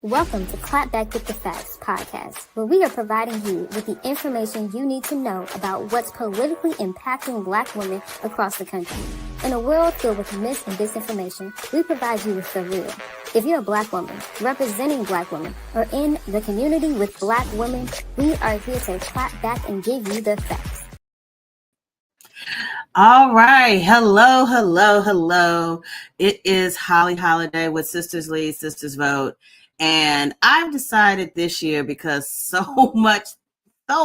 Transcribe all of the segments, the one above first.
Welcome to Clapback with the Facts podcast, where we are providing you with the information you need to know about what's politically impacting Black women across the country. In a world filled with mis and disinformation, we provide you with the real. If you're a Black woman, representing Black women, or in the community with Black women, we are here to clap back and give you the facts. All right. Hello. It is Holly Holiday with Sisters Lead, Sisters Vote. And I've decided this year, because so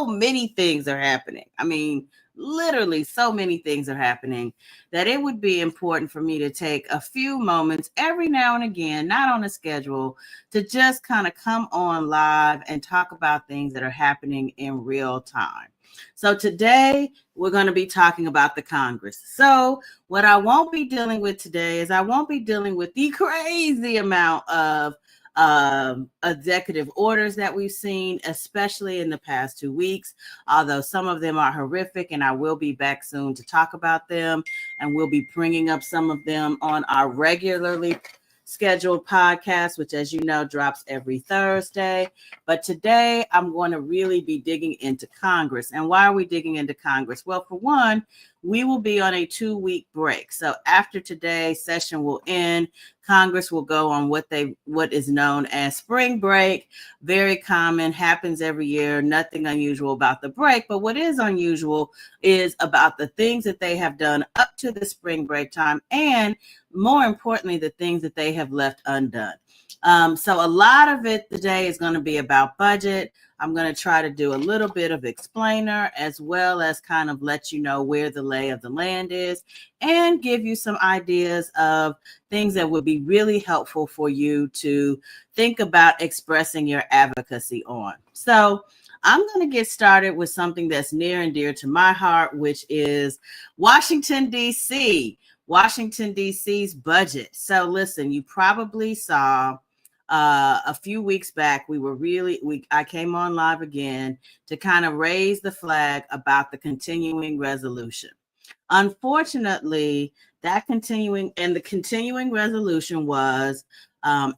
many things are happening. I mean, literally so many things are happening, that it would be important for me to take a few moments every now and again, not on a schedule, to just kind of come on live and talk about things that are happening in real time. So today we're going to be talking about the Congress. So what I won't be dealing with today is I won't be dealing with the crazy amount of executive orders that we've seen, especially in the past 2 weeks, although some of them are horrific, and I will be back soon to talk about them, and we'll be bringing up some of them on our regularly scheduled podcast, which, as you know, drops every Thursday. But today I'm going to really be digging into Congress. And why are we digging into Congress? Well, for one, we will be on a 2-week break. So after today's session will end, Congress will go on what is known as spring break. Very common, happens every year, nothing unusual about the break. But what is unusual is about the things that they have done up to the spring break time, and more importantly, the things that they have left undone. So a lot of it today is going to be about budget. I'm going to try to do a little bit of explainer, as well as kind of let you know where the lay of the land is, and give you some ideas of things that would be really helpful for you to think about expressing your advocacy on. So I'm going to get started with something that's near and dear to my heart, which is Washington, D.C. Washington, D.C.'s budget. So listen, you probably saw a few weeks back, I came on live again to kind of raise the flag about the continuing resolution. Unfortunately, the continuing resolution was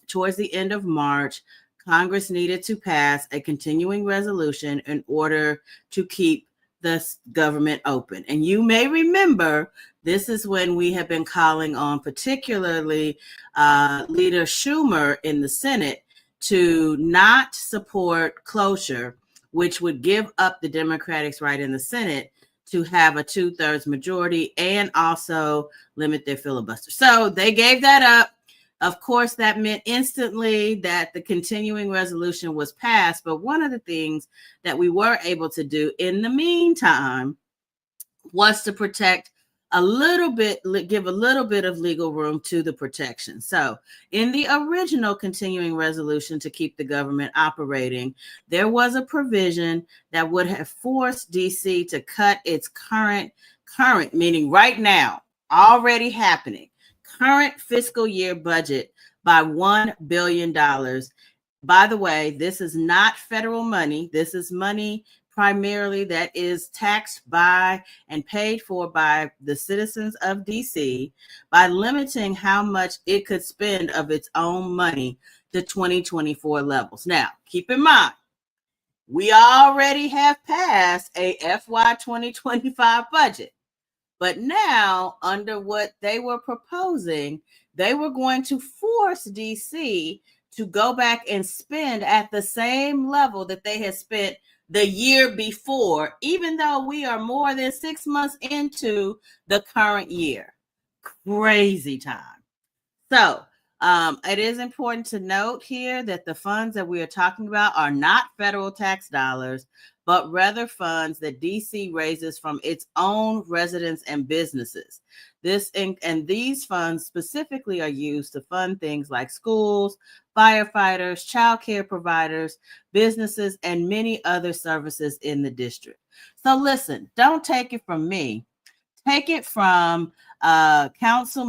towards the end of March. Congress needed to pass a continuing resolution in order to keep the government open. And you may remember, this is when we have been calling on particularly Leader Schumer in the Senate to not support cloture, which would give up the Democrats' right in the Senate to have a 2/3 majority and also limit their filibuster. So they gave that up. Of course, that meant instantly that the continuing resolution was passed. But one of the things that we were able to do in the meantime was to protect give a little bit of legal room to the protection. So in the original continuing resolution to keep the government operating, there was a provision that would have forced DC to cut its current, meaning right now, already happening, current fiscal year budget by $1 billion. By the way, this is not federal money. This is money primarily that is taxed by and paid for by the citizens of DC, by limiting how much it could spend of its own money to 2024 levels. Now, keep in mind, we already have passed a FY 2025 budget. But now, under what they were proposing, they were going to force DC to go back and spend at the same level that they had spent the year before, even though we are more than 6 months into the current year. Crazy time. So it is important to note here that the funds that we are talking about are not federal tax dollars, but rather funds that DC raises from its own residents and businesses. These funds specifically are used to fund things like schools, firefighters, child care providers, businesses, and many other services in the district. So listen, don't take it from me. Take it from Council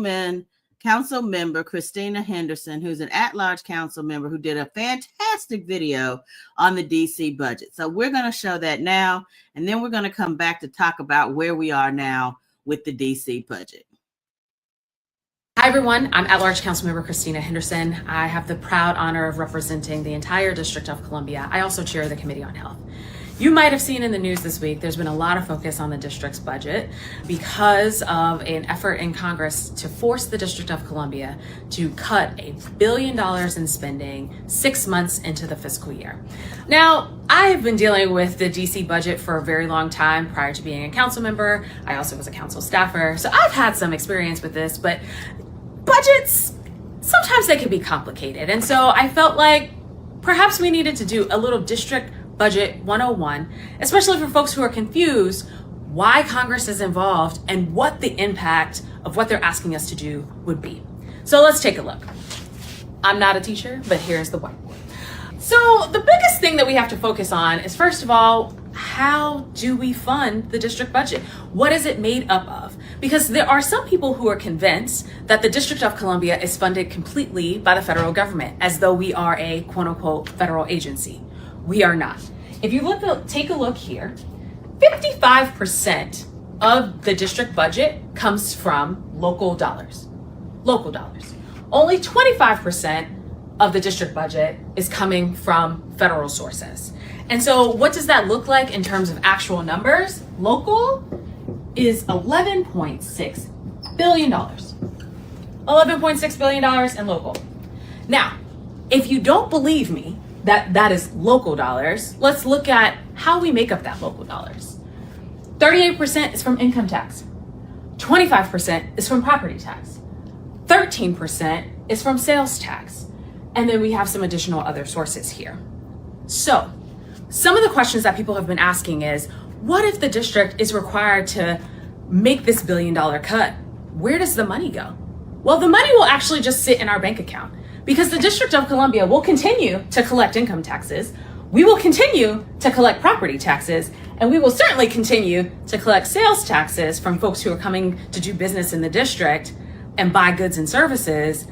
Member Christina Henderson, who's an at-large council member who did a fantastic video on the DC budget. So we're going to show that now, and then we're going to come back to talk about where we are now with the DC budget. Hi everyone, I'm at-large Councilmember Christina Henderson. I have the proud honor of representing the entire District of Columbia. I also chair the Committee on Health. You might have seen in the news this week, there's been a lot of focus on the district's budget because of an effort in Congress to force the District of Columbia to cut $1 billion in spending 6 months into the fiscal year. Now, I have been dealing with the DC budget for a very long time prior to being a council member. I also was a council staffer, so I've had some experience with this, but budgets, sometimes they can be complicated. And so I felt like perhaps we needed to do a little district budget 101, especially for folks who are confused why Congress is involved and what the impact of what they're asking us to do would be. So let's take a look. I'm not a teacher, but here's the whiteboard. So the biggest thing that we have to focus on is, first of all, how do we fund the district budget? What is it made up of? Because there are some people who are convinced that the District of Columbia is funded completely by the federal government, as though we are a quote unquote federal agency. We are not. If you take a look here, 55% of the district budget comes from local dollars. Local dollars. Only 25% of the district budget is coming from federal sources. And so what does that look like in terms of actual numbers? Local is $11.6 billion. $11.6 billion in local. Now, if you don't believe me that that is local dollars, let's look at how we make up that local dollars. 38% is from income tax. 25% is from property tax. 13% is from sales tax. And then we have some additional other sources here. So, some of the questions that people have been asking is, what if the district is required to make this $1 billion cut? Where does the money go? Well, the money will actually just sit in our bank account because the District of Columbia will continue to collect income taxes. We will continue to collect property taxes, and we will certainly continue to collect sales taxes from folks who are coming to do business in the district and buy goods and services,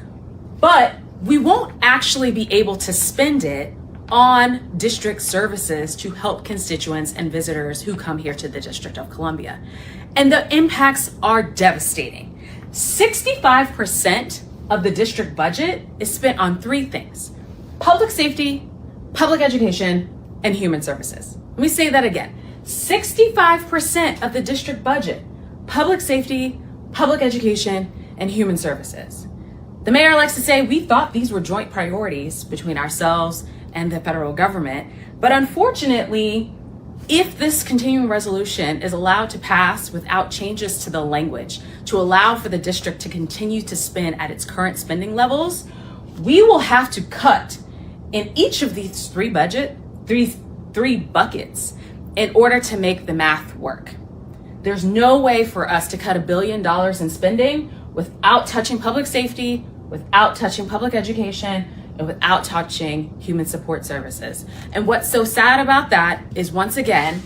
but we won't actually be able to spend it on district services to help constituents and visitors who come here to the District of Columbia. And the impacts are devastating. 65% of the district budget is spent on 3 things: public safety, public education, and human services. Let me say that again. 65% of the district budget, public safety, public education, and human services. The mayor likes to say we thought these were joint priorities between ourselves and the federal government. But unfortunately, if this continuing resolution is allowed to pass without changes to the language to allow for the district to continue to spend at its current spending levels, we will have to cut in each of these three buckets in order to make the math work. There's no way for us to cut $1 billion in spending without touching public safety, without touching public education, and without touching human support services. And what's so sad about that is, once again,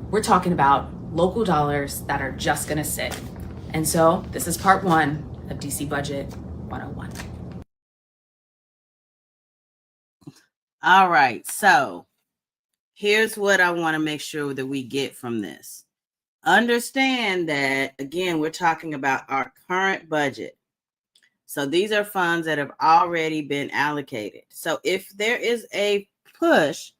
we're talking about local dollars that are just gonna sit. And so this is part 1 of DC Budget 101. All right, so here's what I want to make sure that we get from this. Understand that, again, we're talking about our current budget. So these are funds that have already been allocated. So if there is a push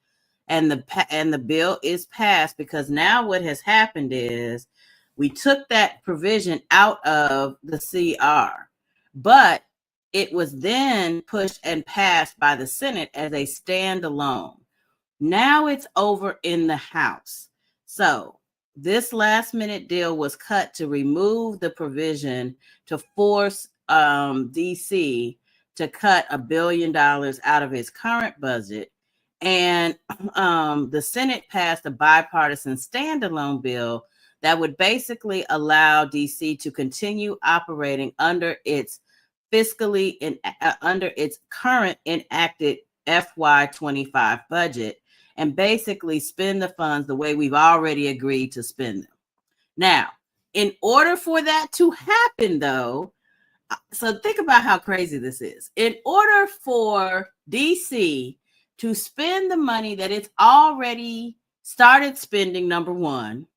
and the bill is passed, because now what has happened is we took that provision out of the CR, but it was then pushed and passed by the Senate as a standalone. Now it's over in the House. So this last minute deal was cut to remove the provision to force DC to cut $1 billion out of its current budget. And the Senate passed a bipartisan standalone bill that would basically allow DC to continue operating under its under its current enacted FY25 budget and basically spend the funds the way we've already agreed to spend them. Now, in order for that to happen, though, so think about how crazy this is. In order for DC to spend the money that it's already started spending, number one,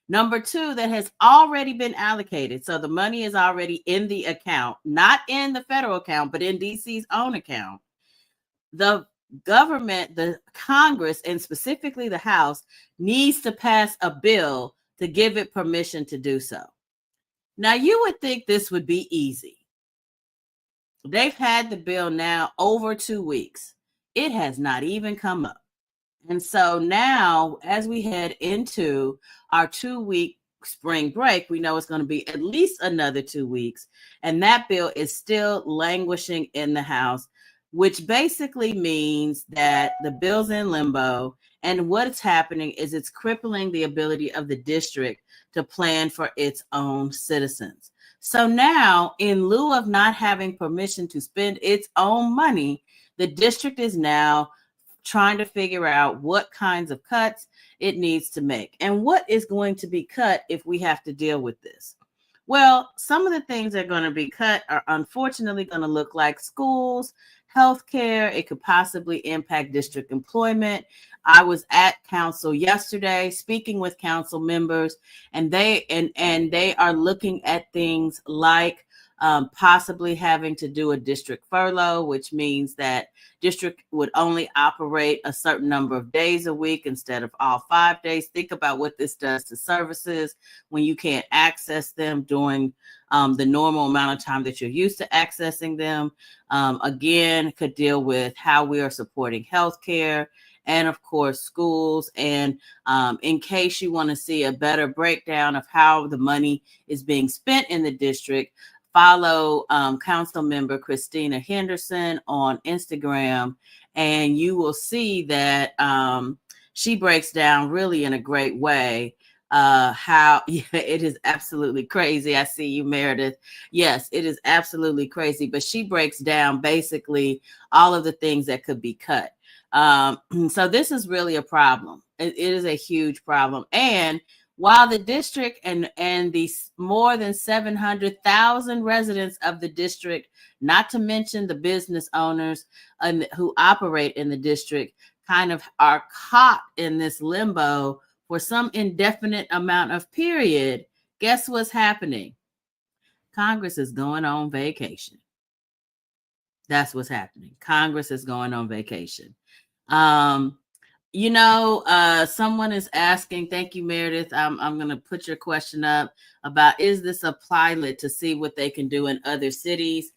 Number two, that has already been allocated. So the money is already in the account, not in the federal account, but in DC's own account. The government, the Congress, and specifically the House, needs to pass a bill to give it permission to do so. Now, you would think this would be easy. They've had the bill now over 2 weeks. It has not even come up. And so now, as we head into our 2-week spring break, we know it's going to be at least another 2 weeks. And that bill is still languishing in the House, which basically means that the bill's in limbo. And what's happening is it's crippling the ability of the district to plan for its own citizens. So now, in lieu of not having permission to spend its own money, the district is now trying to figure out what kinds of cuts it needs to make and what is going to be cut if we have to deal with this. Well, some of the things that are going to be cut are unfortunately going to look like schools, healthcare. It could possibly impact district employment. I was at council yesterday speaking with council members, and they are looking at things like possibly having to do a district furlough, which means that district would only operate a certain number of days a week instead of all 5 days. Think about what this does to services when you can't access them during the normal amount of time that you're used to accessing them. Again, could deal with how we are supporting healthcare and, of course, schools. And in case you want to see a better breakdown of how the money is being spent in the district, follow Council Member Christina Henderson on Instagram, and you will see that she breaks down really in a great way how it is absolutely crazy. I see you, Meredith. Yes, it is absolutely crazy, but she breaks down basically all of the things that could be cut. So this is really a problem. It is a huge problem. And while the district and the more than 700,000 residents of the district, not to mention the business owners who operate in the district, kind of are caught in this limbo for some indefinite amount of period, guess what's happening? Congress is going on vacation. That's what's happening. Congress is going on vacation. Someone is asking, thank you, Meredith. I'm going to put your question up about, is this a pilot to see what they can do in other cities?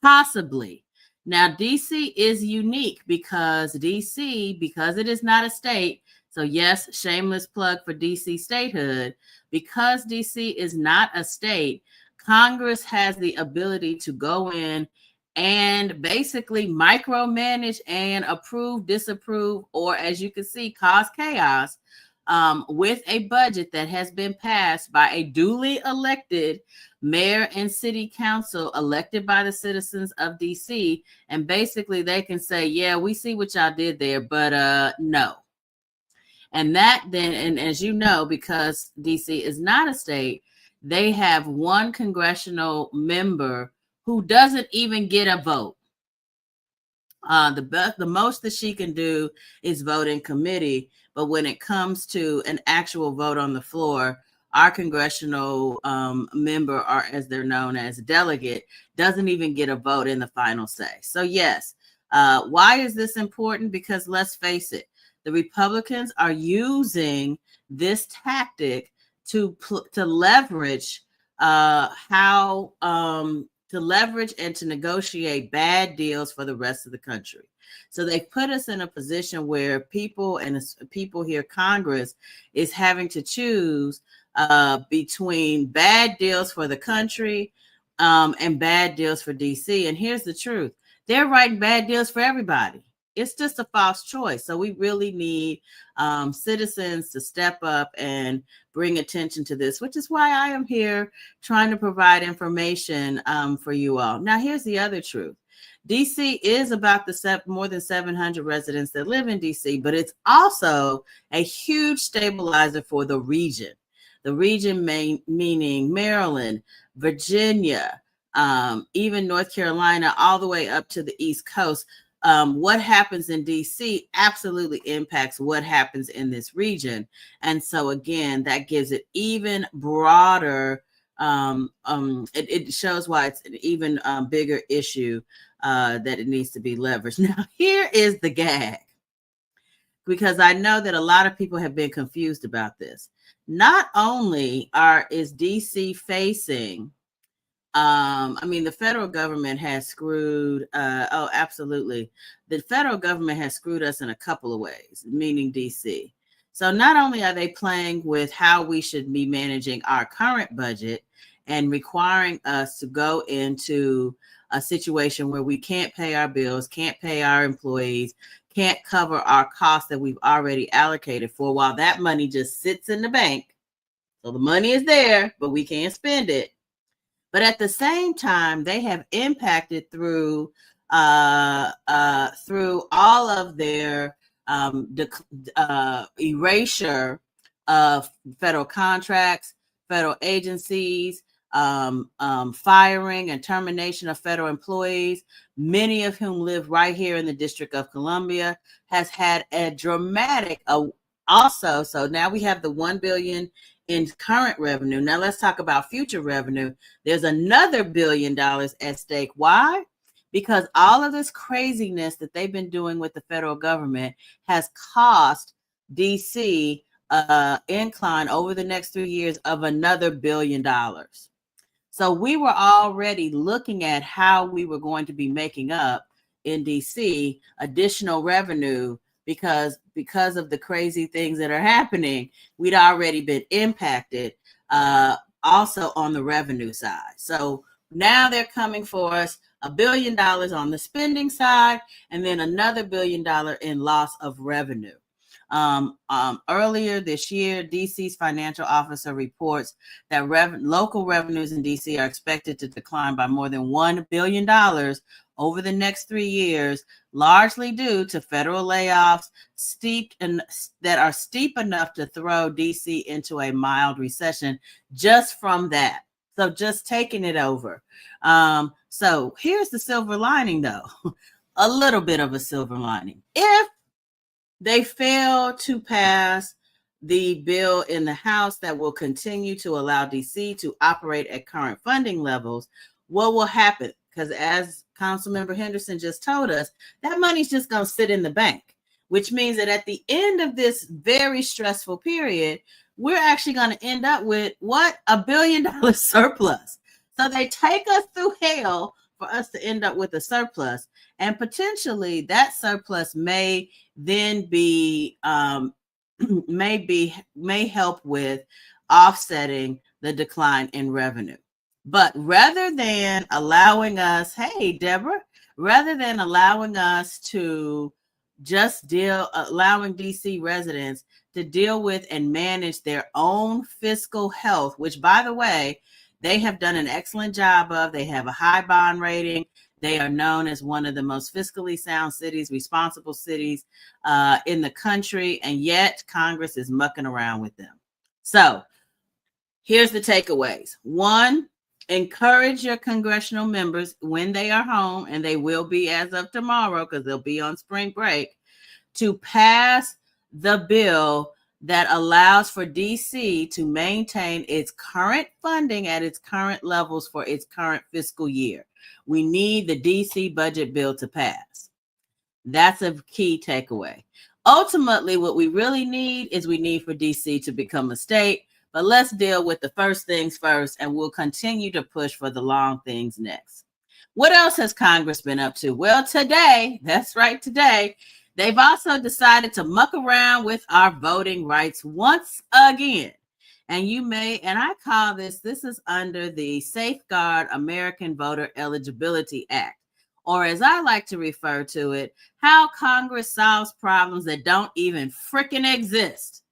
Possibly. Now, DC is unique because it is not a state. So yes, shameless plug for DC statehood. Because DC is not a state, Congress has the ability to go in and basically micromanage and approve, disapprove, or as you can see, cause chaos with a budget that has been passed by a duly elected mayor and city council elected by the citizens of DC. And basically they can say, yeah, we see what y'all did there, but no. And that then, and as you know, because DC is not a state, they have one congressional member who doesn't even get a vote. The most that she can do is vote in committee. But when it comes to an actual vote on the floor, our congressional member, or as they're known as delegate, doesn't even get a vote in the final say. So yes, why is this important? Because let's face it, the Republicans are using this tactic to leverage to leverage and to negotiate bad deals for the rest of the country. So they put us in a position where people here, Congress, is having to choose between bad deals for the country and bad deals for DC. And here's the truth. They're writing bad deals for everybody. It's just a false choice. So we really need citizens to step up and bring attention to this, which is why I am here trying to provide information for you all. Now, here's the other truth. DC is about the more than 700 residents that live in DC, but it's also a huge stabilizer for the region. The region meaning Maryland, Virginia, even North Carolina, all the way up to the East Coast. what happens in DC absolutely impacts what happens in this region. And so again, that gives it even broader, it shows why it's an even bigger issue that it needs to be leveraged. Now, here is the gag, because I know that a lot of people have been confused about this. Not only is DC facing, the federal government has screwed, absolutely. The federal government has screwed us in a couple of ways, meaning DC. So not only are they playing with how we should be managing our current budget and requiring us to go into a situation where we can't pay our bills, can't pay our employees, can't cover our costs that we've already allocated for, while that money just sits in the bank. So the money is there, but we can't spend it. But at the same time, they have impacted through all of their erasure of federal contracts, federal agencies, firing and termination of federal employees, many of whom live right here in the District of Columbia, has had a dramatic also. So now we have the $1 billion in current revenue. Now let's talk about future revenue. There's another $1 billion at stake. Why? Because all of this craziness that they've been doing with the federal government has cost DC incline over the next 3 years of another $1 billion. So we were already looking at how we were going to be making up in DC additional revenue because of the crazy things that are happening. We'd already been impacted also on the revenue side. So now they're coming for us $1 billion on the spending side, and then another $1 billion in loss of revenue. Earlier this year, DC's financial officer reports that local revenues in DC are expected to decline by more than $1 billion over the next 3 years, largely due to federal layoffs that are steep enough to throw DC into a mild recession just from that. So just taking it over. So here's the silver lining, though. A little bit of a silver lining. If they fail to pass the bill in the House that will continue to allow DC to operate at current funding levels, what will happen? Because as Councilmember Henderson just told us, that money's just going to sit in the bank, which means that at the end of this very stressful period, we're actually going to end up with what? $1 billion surplus. So they take us through hell for us to end up with a surplus. And potentially that surplus may then be, may help with offsetting the decline in revenue. But rather than allowing us, hey, Deborah, rather than allowing us to just allowing DC residents to deal with and manage their own fiscal health, which, by the way, they have done an excellent job of. They have a high bond rating. They are known as one of the most fiscally sound cities, responsible cities in the country, and yet Congress is mucking around with them. So here's the takeaways. One, encourage your congressional members when they are home, and they will be as of tomorrow because they'll be on spring break, to pass the bill that allows for DC to maintain its current funding at its current levels for its current fiscal year. We need the DC budget bill to pass. That's a key takeaway. Ultimately, what we really need is we need for DC to become a state, but let's deal with the first things first, and we'll continue to push for the long things next. What else has Congress been up to? Well, today, that's right, today, they've also decided to muck around with our voting rights once again. And I call this is under the Safeguard American Voter Eligibility Act, or as I like to refer to it, how Congress solves problems that don't even frickin' exist.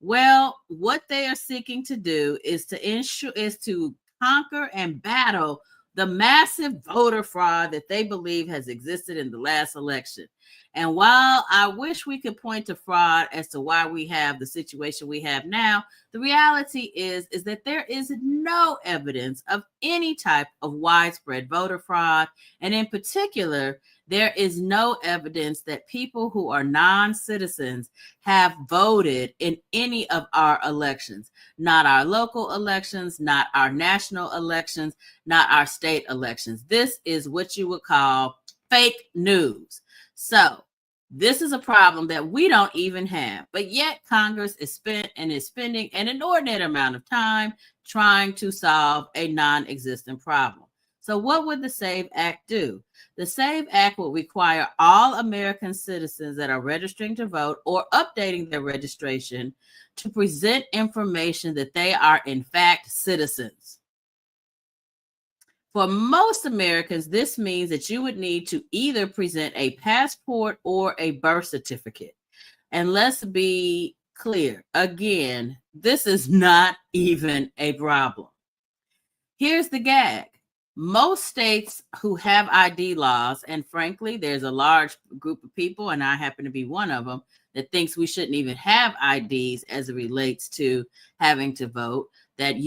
Well, what they are seeking to do is to conquer and battle the massive voter fraud that they believe has existed in the last election. And while I wish we could point to fraud as to why we have the situation we have now, the reality is that there is no evidence of any type of widespread voter fraud. And in particular, there is no evidence that people who are non-citizens have voted in any of our elections, not our local elections, not our national elections, not our state elections. This is what you would call fake news. So this is a problem that we don't even have, but yet Congress is spending an inordinate amount of time trying to solve a non-existent problem. So what would the SAVE Act do? The SAVE Act would require all American citizens that are registering to vote or updating their registration to present information that they are in fact citizens. For most Americans, this means that you would need to either present a passport or a birth certificate. And let's be clear, again, this is not even a problem. Here's the gag. Most states who have ID laws, and frankly, there's a large group of people, and I happen to be one of them, that thinks we shouldn't even have IDs as it relates to having to vote, that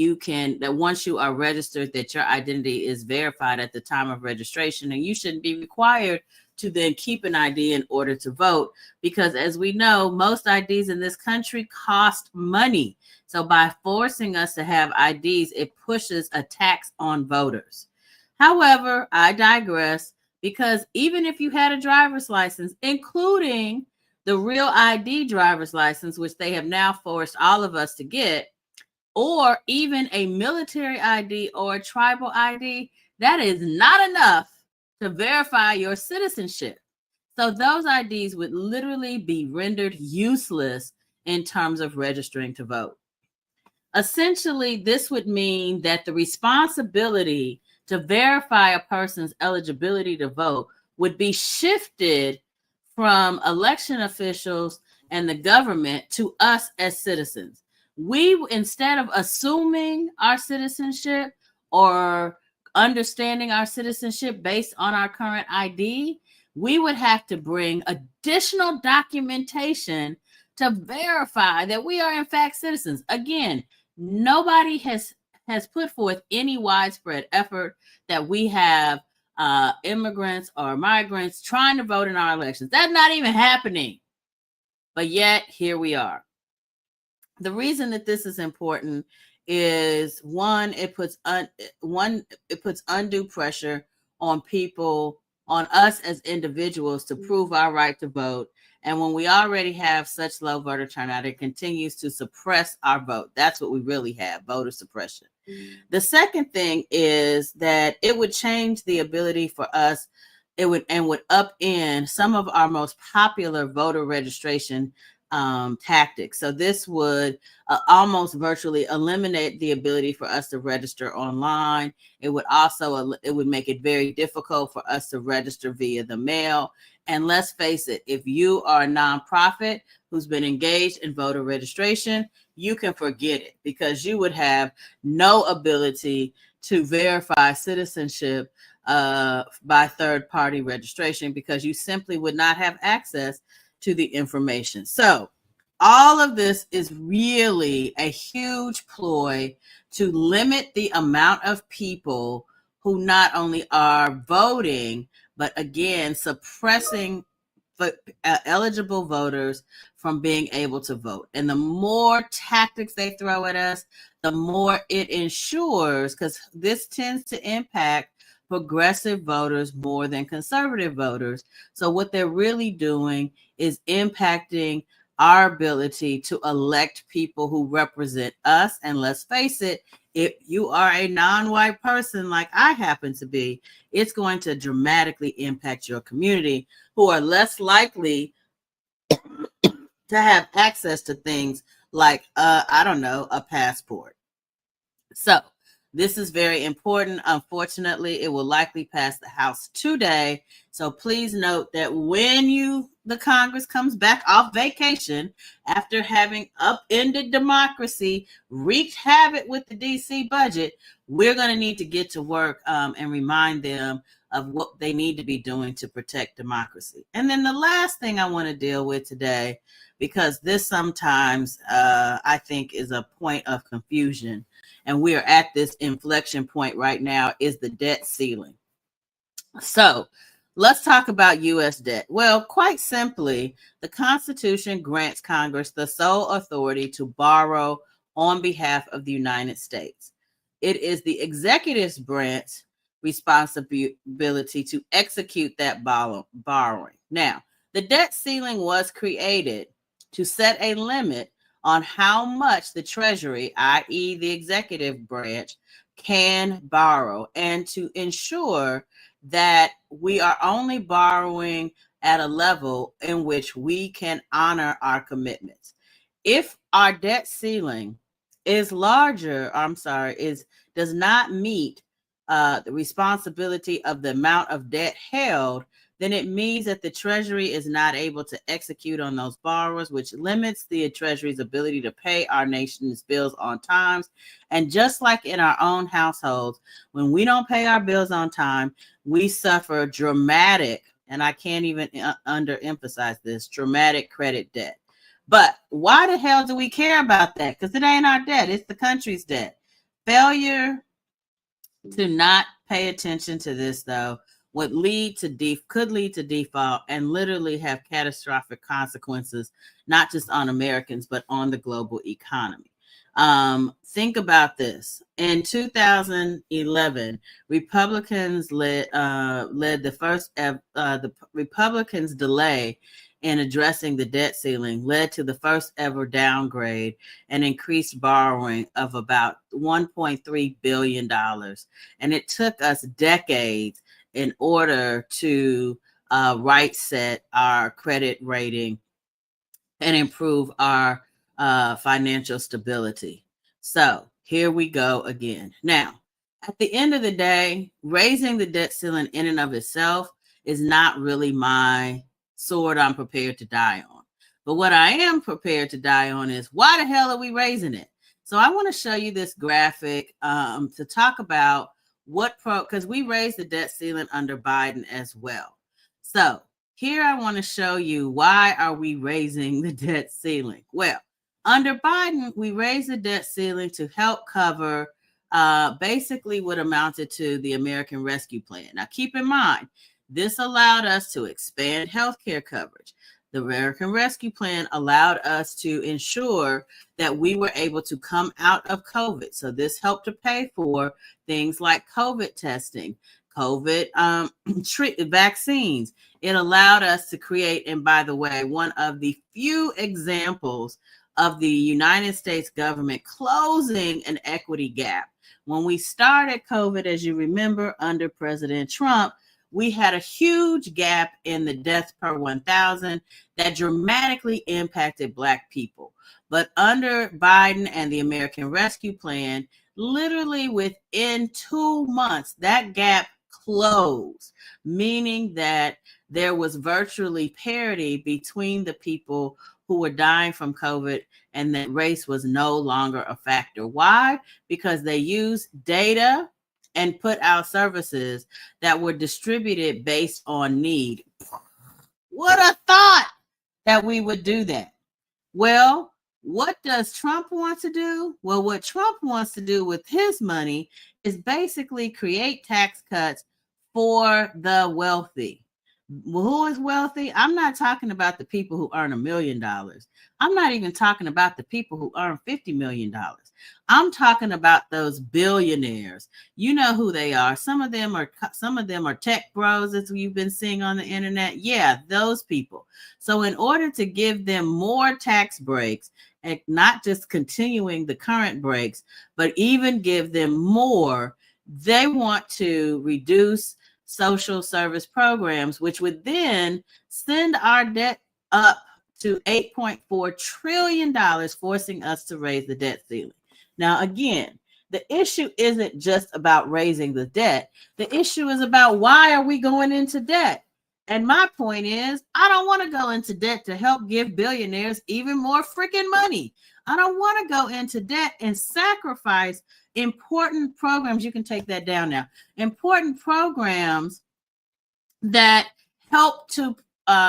once you are registered, that your identity is verified at the time of registration, and you shouldn't be required to then keep an ID in order to vote, because as we know, most IDs in this country cost money. So by forcing us to have IDs, it pushes a tax on voters. However, I digress, because even if you had a driver's license, including the real ID driver's license, which they have now forced all of us to get, or even a military ID or a tribal ID, that is not enough to verify your citizenship. So those IDs would literally be rendered useless in terms of registering to vote. Essentially, this would mean that the responsibility to verify a person's eligibility to vote would be shifted from election officials and the government to us as citizens. We, instead of assuming our citizenship or understanding our citizenship based on our current ID, we would have to bring additional documentation to verify that we are in fact citizens. Again, nobody has put forth any widespread effort that we have immigrants or migrants trying to vote in our elections. That's not even happening. But yet, here we are. The reason that this is important is, one, it puts undue pressure on people, on us as individuals, to prove our right to vote. And when we already have such low voter turnout, it continues to suppress our vote. That's what we really have, voter suppression. The second thing is that it would change the ability for us, it would upend some of our most popular voter registration tactics. So this would almost virtually eliminate the ability for us to register online. It would also, it would make it very difficult for us to register via the mail. And let's face it, if you are a nonprofit who's been engaged in voter registration, you can forget it, because you would have no ability to verify citizenship by third-party registration, because you simply would not have access to the information. So all of this is really a huge ploy to limit the amount of people who not only are voting, but again, suppressing eligible voters from being able to vote. And the more tactics they throw at us, the more it ensures, because this tends to impact progressive voters more than conservative voters. So what they're really doing is impacting our ability to elect people who represent us. And let's face it, if you are a non-white person like I happen to be, it's going to dramatically impact your community, who are less likely to have access to things like, a passport. So this is very important. Unfortunately, it will likely pass the House today. So please note that when the Congress comes back off vacation after having upended democracy, wreaked havoc with the DC budget, we're going to need to get to work and remind them of what they need to be doing to protect democracy. And then the last thing I want to deal with today, because this sometimes I think is a point of confusion, and we are at this inflection point right now, is the debt ceiling. So let's talk about U.S. debt. Well, quite simply, the Constitution grants Congress the sole authority to borrow on behalf of the United States. It is the executive's branch responsibility to execute that borrowing. Now, the debt ceiling was created to set a limit on how much the Treasury, i.e., the executive branch, can borrow, and to ensure that we are only borrowing at a level in which we can honor our commitments. If our debt ceiling is does not meet the responsibility of the amount of debt held, then it means that the Treasury is not able to execute on those borrowers, which limits the Treasury's ability to pay our nation's bills on time. And just like in our own households, when we don't pay our bills on time, we suffer dramatic, and I can't even underemphasize this, dramatic credit debt. But why the hell do we care about that? Because it ain't our debt, it's the country's debt. Failure to not pay attention to this, though, could lead to default and literally have catastrophic consequences, not just on Americans, but on the global economy. Think about this. In 2011, Republicans led the Republicans' delay in addressing the debt ceiling led to the first ever downgrade and increased borrowing of about $1.3 billion. And it took us decades in order to right set our credit rating and improve our financial stability. So here we go again. Now, at the end of the day, raising the debt ceiling in and of itself is not really my sword I'm prepared to die on. But what I am prepared to die on is, why the hell are we raising it? So I want to show you this graphic to talk about because we raised the debt ceiling under Biden as well. So here I want to show you, why are we raising the debt ceiling? Well, under Biden, we raised the debt ceiling to help cover basically what amounted to the American Rescue Plan. Now, keep in mind, this allowed us to expand healthcare coverage. The American Rescue Plan allowed us to ensure that we were able to come out of COVID. So this helped to pay for things like COVID testing, COVID vaccines. It allowed us to create, and by the way, one of the few examples of the United States government closing an equity gap. When we started COVID, as you remember, under President Trump, we had a huge gap in the deaths per 1,000 that dramatically impacted Black people. But under Biden and the American Rescue Plan, literally within 2 months, that gap closed, meaning that there was virtually parity between the people who were dying from COVID, and that race was no longer a factor. Why? Because they used data and put out services that were distributed based on need. What a thought that we would do that. Well, what does Trump want to do? Well, what Trump wants to do with his money is basically create tax cuts for the wealthy. Who is wealthy? I'm not talking about the people who earn $1 million. I'm not even talking about the people who earn $50 million. I'm talking about those billionaires. You know who they are. Some of them are tech bros, as you've been seeing on the internet. Yeah, those people. So in order to give them more tax breaks, and not just continuing the current breaks, but even give them more, they want to reduce social service programs, which would then send our debt up to $8.4 trillion, forcing us to raise the debt ceiling. Now, again, the issue isn't just about raising the debt. The issue is about, why are we going into debt? And my point is, I don't want to go into debt to help give billionaires even more freaking money. I don't want to go into debt and sacrifice important programs. You can take that down now. Important programs that help to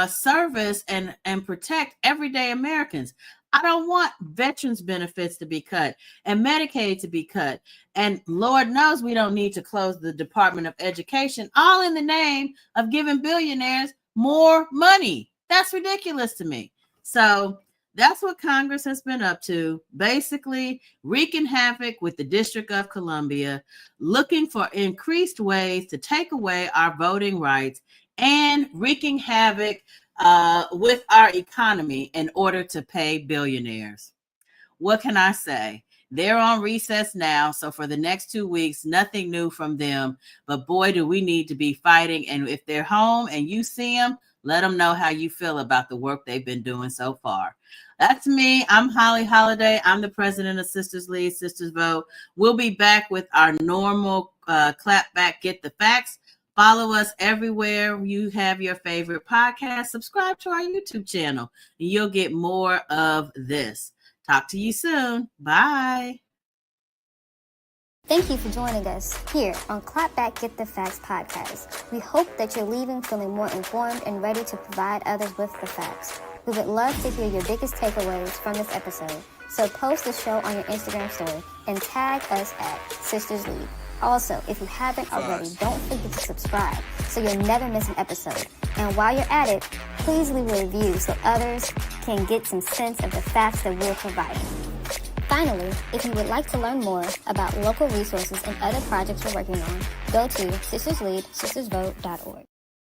service and protect everyday Americans. I don't want veterans benefits to be cut and Medicaid to be cut. And Lord knows we don't need to close the Department of Education, all in the name of giving billionaires more money. That's ridiculous to me. So that's what Congress has been up to, basically wreaking havoc with the District of Columbia, looking for increased ways to take away our voting rights and wreaking havoc with our economy in order to pay billionaires. What can I say? They're on recess now, so for the next 2 weeks, nothing new from them. But boy, do we need to be fighting. And if they're home and you see them, let them know how you feel about the work they've been doing so far. That's me. I'm Holly Holiday. I'm the president of Sisters Lead, Sisters Vote. We'll be back with our normal Clapback, Get the Facts. Follow us everywhere you have your favorite podcast. Subscribe to our YouTube channel, and you'll get more of this. Talk to you soon. Bye. Thank you for joining us here on Clapback Get the Facts podcast. We hope that you're leaving feeling more informed and ready to provide others with the facts. We would love to hear your biggest takeaways from this episode, so post the show on your Instagram story and tag us at Sisters Lead. Also, if you haven't already, don't forget to subscribe so you'll never miss an episode. And while you're at it, please leave a review so others can get some sense of the facts that we're providing. Finally, if you would like to learn more about local resources and other projects we're working on, go to sistersleadsistersvote.org.